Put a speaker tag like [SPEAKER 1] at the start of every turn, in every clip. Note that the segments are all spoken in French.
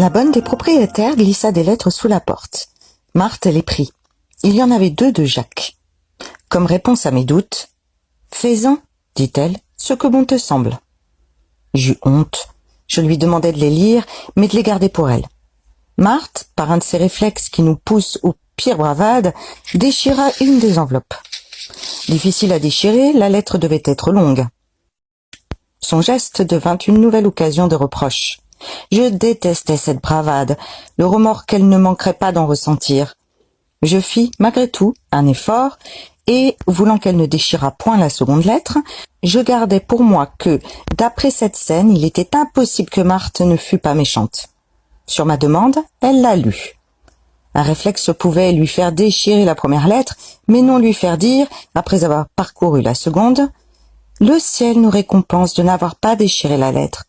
[SPEAKER 1] La bonne des propriétaires glissa des lettres sous la porte. Marthe les prit. Il y en avait 2 de Jacques. Comme réponse à mes doutes, « Fais-en, dit-elle, ce que bon te semble. » J'eus honte. Je lui demandai de les lire, mais de les garder pour elle. Marthe, par un de ces réflexes qui nous poussent aux pires bravades, déchira une des enveloppes. Difficile à déchirer, la lettre devait être longue. Son geste devint une nouvelle occasion de reproche. Je détestais cette bravade, le remords qu'elle ne manquerait pas d'en ressentir. Je fis, malgré tout, un effort, et, voulant qu'elle ne déchirât point la seconde lettre, je gardai pour moi que, d'après cette scène, il était impossible que Marthe ne fût pas méchante. Sur ma demande, elle la lut. Un réflexe pouvait lui faire déchirer la première lettre, mais non lui faire dire, après avoir parcouru la seconde, « Le ciel nous récompense de n'avoir pas déchiré la lettre.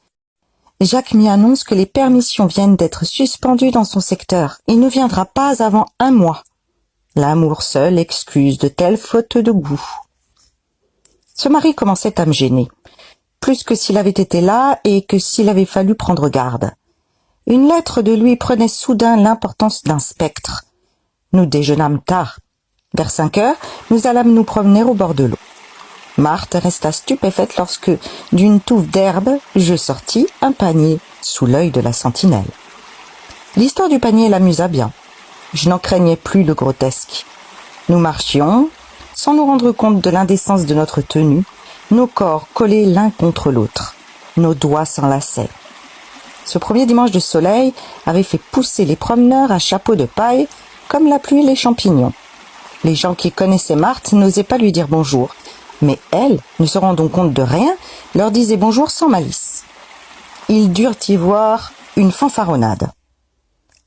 [SPEAKER 1] Jacques m'y annonce que les permissions viennent d'être suspendues dans son secteur. Il ne viendra pas avant 1 mois. L'amour seul excuse de telles fautes de goût. » Ce mari commençait à me gêner, plus que s'il avait été là et que s'il avait fallu prendre garde. Une lettre de lui prenait soudain l'importance d'un spectre. Nous déjeunâmes tard. Vers 5 heures, nous allâmes nous promener au bord de l'eau. Marthe resta stupéfaite lorsque, d'une touffe d'herbe, je sortis un panier sous l'œil de la sentinelle. L'histoire du panier l'amusa bien. Je n'en craignais plus le grotesque. Nous marchions, sans nous rendre compte de l'indécence de notre tenue, nos corps collés l'un contre l'autre. Nos doigts s'enlaçaient. Ce premier dimanche de soleil avait fait pousser les promeneurs à chapeau de paille, comme la pluie les champignons. Les gens qui connaissaient Marthe n'osaient pas lui dire bonjour, mais elle, ne se rendant compte de rien, leur disait bonjour sans malice. Ils durent y voir une fanfaronnade.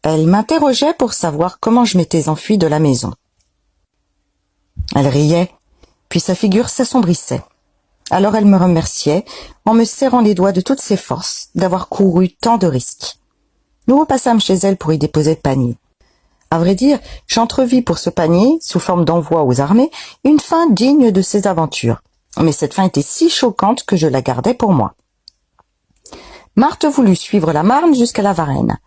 [SPEAKER 1] Elle m'interrogeait pour savoir comment je m'étais enfuie de la maison. Elle riait, puis sa figure s'assombrissait. Alors elle me remerciait, en me serrant les doigts de toutes ses forces, d'avoir couru tant de risques. Nous repassâmes chez elle pour y déposer le panier. À vrai dire, j'entrevis pour ce panier, sous forme d'envoi aux armées, une fin digne de ses aventures. Mais cette fin était si choquante que je la gardais pour moi. Marthe voulut suivre la Marne jusqu'à la Varenne.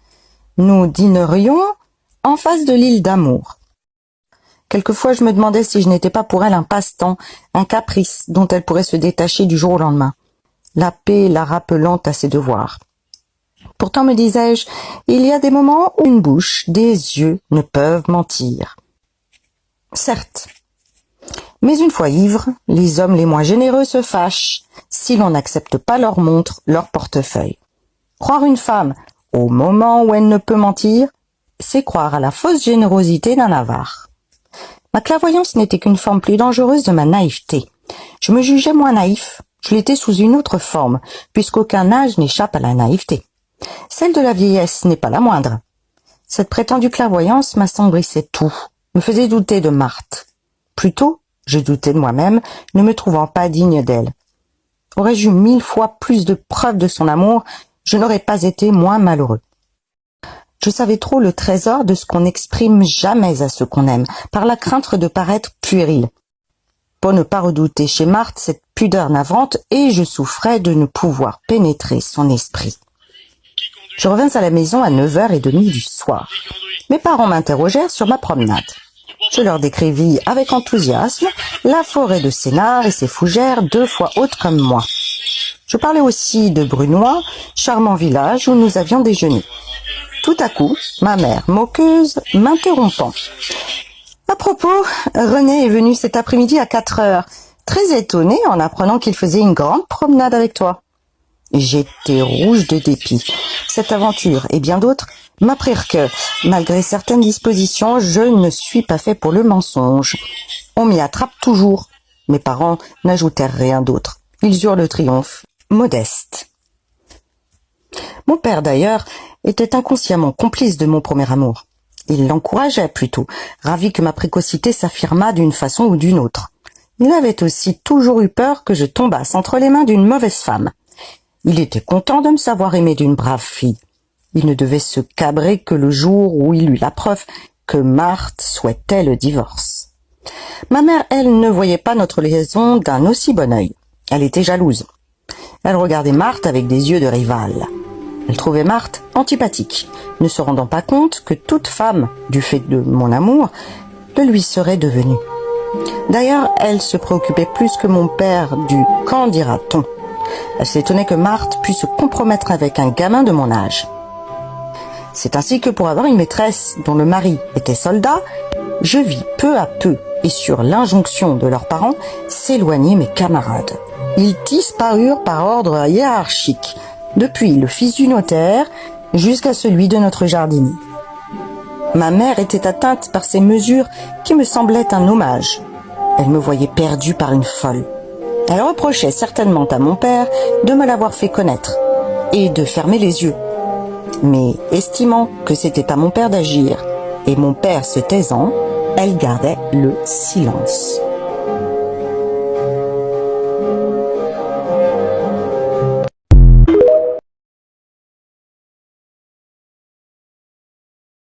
[SPEAKER 1] Nous dînerions en face de l'île d'Amour. Quelquefois, je me demandais si je n'étais pas pour elle un passe-temps, un caprice dont elle pourrait se détacher du jour au lendemain, la paix la rappelant à ses devoirs. Pourtant, me disais-je, il y a des moments où une bouche, des yeux ne peuvent mentir. Certes. Mais une fois ivres, les hommes les moins généreux se fâchent si l'on n'accepte pas leur montre, leur portefeuille. Croire une femme au moment où elle ne peut mentir, c'est croire à la fausse générosité d'un avare. Ma clairvoyance n'était qu'une forme plus dangereuse de ma naïveté. Je me jugeais moins naïf, je l'étais sous une autre forme, puisqu'aucun âge n'échappe à la naïveté. Celle de la vieillesse n'est pas la moindre. Cette prétendue clairvoyance m'assombrissait tout, me faisait douter de Marthe. Plutôt, je doutais de moi-même, ne me trouvant pas digne d'elle. Aurais-je eu 1000 fois plus de preuves de son amour, je n'aurais pas été moins malheureux. Je savais trop le trésor de ce qu'on n'exprime jamais à ceux qu'on aime, par la crainte de paraître puéril. Pour ne pas redouter chez Marthe cette pudeur navrante, et je souffrais de ne pouvoir pénétrer son esprit. Je revins à la maison à 9h30 du soir. Mes parents m'interrogèrent sur ma promenade. Je leur décrivis avec enthousiasme la forêt de Sénart et ses fougères 2 fois hautes comme moi. Je parlais aussi de Brunois, charmant village où nous avions déjeuné. Tout à coup, ma mère, moqueuse, m'interrompant. « À propos, René est venu cet après-midi à 4h, très étonné en apprenant qu'il faisait une grande promenade avec toi. » J'étais rouge de dépit. Cette aventure et bien d'autres m'apprirent que, malgré certaines dispositions, je ne suis pas fait pour le mensonge. On m'y attrape toujours. Mes parents n'ajoutèrent rien d'autre. Ils eurent le triomphe, modeste. Mon père, d'ailleurs, était inconsciemment complice de mon premier amour. Il l'encourageait plutôt, ravi que ma précocité s'affirmât d'une façon ou d'une autre. Il avait aussi toujours eu peur que je tombasse entre les mains d'une mauvaise femme. Il était content de me savoir aimer d'une brave fille. Il ne devait se cabrer que le jour où il eut la preuve que Marthe souhaitait le divorce. Ma mère, elle, ne voyait pas notre liaison d'un aussi bon œil. Elle était jalouse. Elle regardait Marthe avec des yeux de rivale. Elle trouvait Marthe antipathique, ne se rendant pas compte que toute femme, du fait de mon amour, le lui serait devenue. D'ailleurs, elle se préoccupait plus que mon père du « qu'en dira-t-on ». Elle s'étonnait que Marthe puisse se compromettre avec un gamin de mon âge. C'est ainsi que pour avoir une maîtresse dont le mari était soldat, je vis peu à peu, et sur l'injonction de leurs parents, s'éloigner mes camarades. Ils disparurent par ordre hiérarchique, depuis le fils du notaire jusqu'à celui de notre jardinier. Ma mère était atteinte par ces mesures qui me semblaient un hommage. Elle me voyait perdue par une folle. Elle reprochait certainement à mon père de me l'avoir fait connaître et de fermer les yeux. Mais estimant que c'était à mon père d'agir, et mon père se taisant, elle gardait le silence.